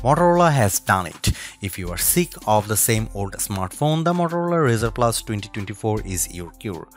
Motorola has done it. If you are sick of the same old smartphone, the Motorola Razr Plus 2024 is your cure.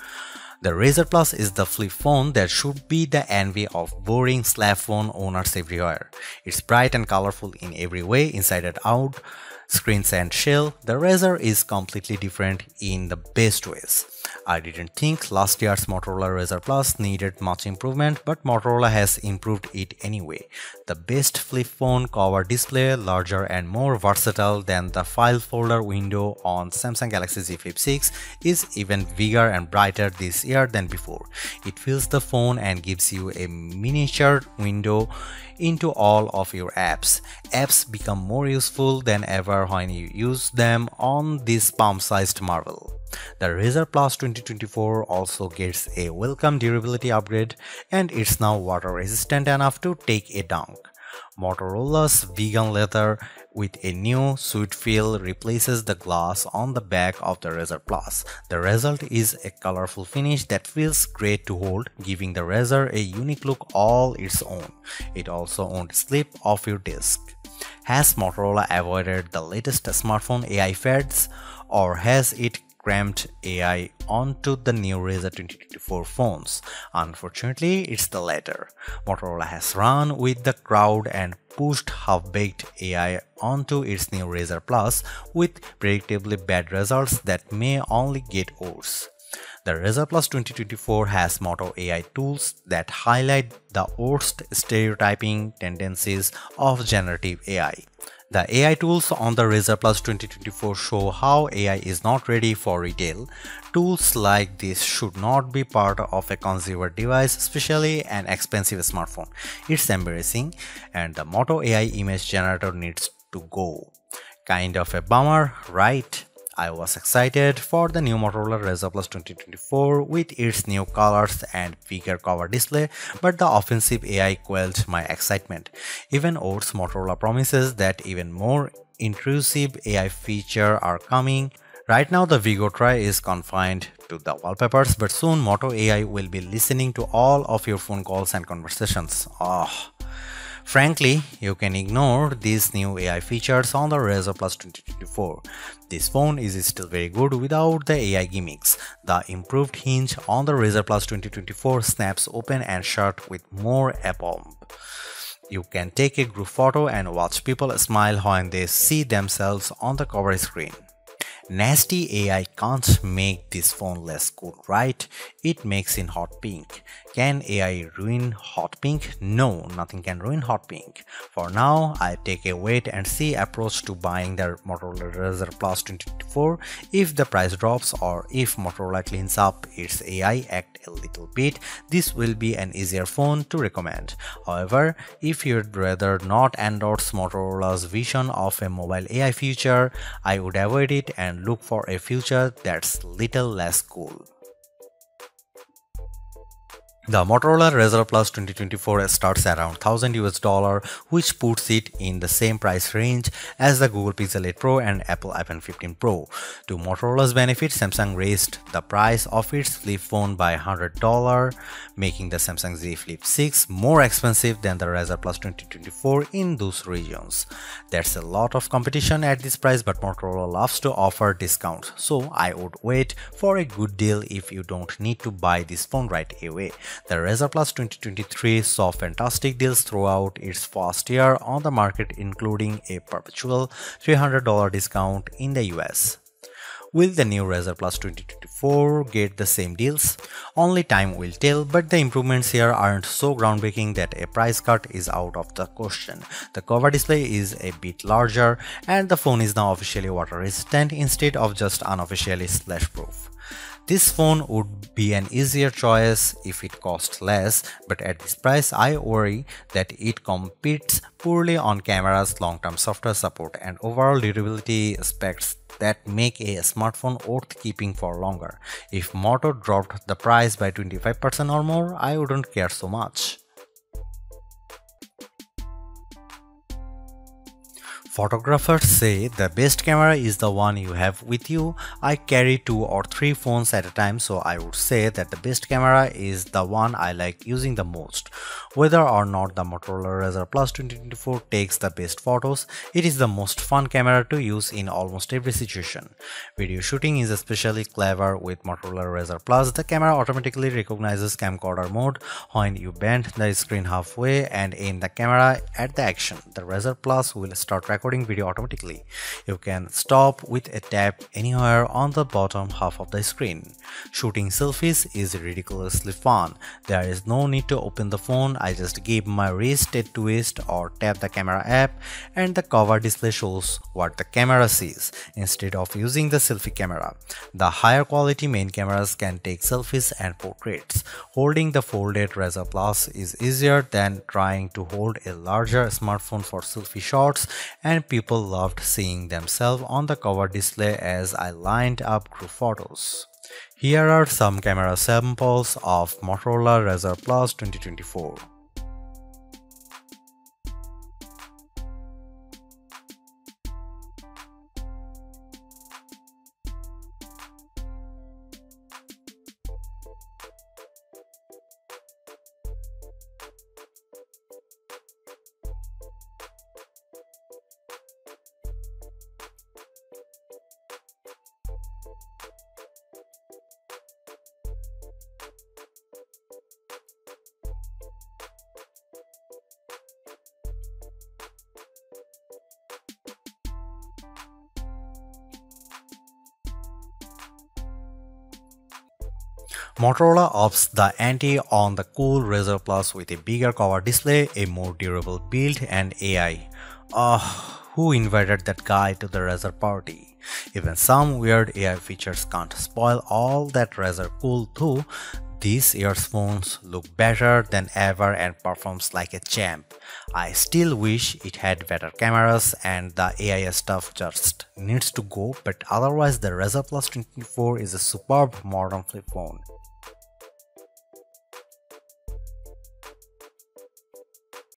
The Razr Plus is the flip phone that should be the envy of boring slab phone owners everywhere. It's bright and colorful in every way, inside and out, screens and shell. The Razr is completely different in the best ways. I didn't think last year's Motorola Razr Plus needed much improvement, but Motorola has improved it anyway. The best flip phone cover display, larger and more versatile than the file folder window on Samsung Galaxy Z Flip 6, is even bigger and brighter this year than before. It fills the phone and gives you a miniature window into all of your apps. Apps become more useful than ever when you use them on this palm-sized marvel. The Razr Plus 2024 also gets a welcome durability upgrade, and it's now water resistant enough to take a dunk. Motorola's vegan leather with a new sweet feel replaces the glass on the back of the Razr Plus. The result is a colorful finish that feels great to hold, giving the Razr a unique look all its own. It also won't slip off your desk. Has Motorola avoided the latest smartphone AI fads, or has it crammed AI onto the new Razr 2024 phones? Unfortunately, it's the latter. Motorola has run with the crowd and pushed half-baked AI onto its new Razr Plus with predictably bad results that may only get worse. The Razr Plus 2024 has Moto AI tools that highlight the worst stereotyping tendencies of generative AI. The AI tools on the Razr Plus 2024 show how AI is not ready for retail. Tools like this should not be part of a consumer device, especially an expensive smartphone. It's embarrassing, and the Moto AI image generator needs to go. Kind of a bummer, right? I was excited for the new Motorola Razr Plus 2024 with its new colors and bigger cover display, but the offensive AI quelled my excitement. Even worse, Motorola promises that even more intrusive AI features are coming. Right now the Vigo try is confined to the wallpapers, but soon Moto AI will be listening to all of your phone calls and conversations. Frankly, you can ignore these new AI features on the Razr Plus 2024. This phone is still very good without the AI gimmicks. The improved hinge on the Razr Plus 2024 snaps open and shut with more aplomb. You can take a group photo and watch people smile when they see themselves on the cover screen. Nasty AI can't make this phone less cool, right? It makes in hot pink. Can AI ruin hot pink? No, nothing can ruin hot pink. For now, I take a wait and see approach to buying the Motorola Razr Plus 2024. If the price drops or if Motorola cleans up its AI act a little bit, this will be an easier phone to recommend. However, if you'd rather not endorse Motorola's vision of a mobile AI future, I would avoid it and look for a future that's little less cool. The Motorola Razr Plus 2024 starts around $1,000 US, which puts it in the same price range as the Google Pixel 8 Pro and Apple iPhone 15 Pro. To Motorola's benefit, Samsung raised the price of its flip phone by $100, making the Samsung Z Flip 6 more expensive than the Razr Plus 2024 in those regions. There's a lot of competition at this price, but Motorola loves to offer discounts, so I would wait for a good deal if you don't need to buy this phone right away. The Razr Plus 2023 saw fantastic deals throughout its first year on the market, including a perpetual $300 discount in the US. Will the new Razr Plus 2024 get the same deals? Only time will tell, but the improvements here aren't so groundbreaking that a price cut is out of the question. The cover display is a bit larger, and the phone is now officially water resistant instead of just unofficially splash proof. This phone would be an easier choice if it cost less, but at this price I worry that it competes poorly on cameras, long-term software support, and overall durability specs that make a smartphone worth keeping for longer. If Moto dropped the price by 25% or more, I wouldn't care so much. Photographers say the best camera is the one you have with you. I carry 2 or 3 phones at a time, so I would say that the best camera is the one I like using the most. Whether or not the Motorola Razr Plus 2024 takes the best photos, it is the most fun camera to use in almost every situation. Video shooting is especially clever with Motorola Razr Plus. The camera automatically recognizes camcorder mode when you bend the screen halfway and aim the camera at the action. The Razr Plus will start recording video automatically. You can stop with a tap anywhere on the bottom half of the screen. Shooting selfies is ridiculously fun. There is no need to open the phone. I just give my wrist a twist or tap the camera app and the cover display shows what the camera sees instead of using the selfie camera. The higher quality main cameras can take selfies and portraits. Holding the folded Razr Plus is easier than trying to hold a larger smartphone for selfie shots, and people loved seeing themselves on the cover display as I lined up group photos. Here are some camera samples of Motorola Razr Plus 2024. Motorola ups the ante on the cool Razr Plus with a bigger cover display, a more durable build, and AI. Who invited that guy to the Razr party? Even some weird AI features can't spoil all that Razr cool too. These earphones look better than ever and performs like a champ. I still wish it had better cameras and the AI stuff just needs to go, but otherwise the Razr Plus 24 is a superb modern flip phone.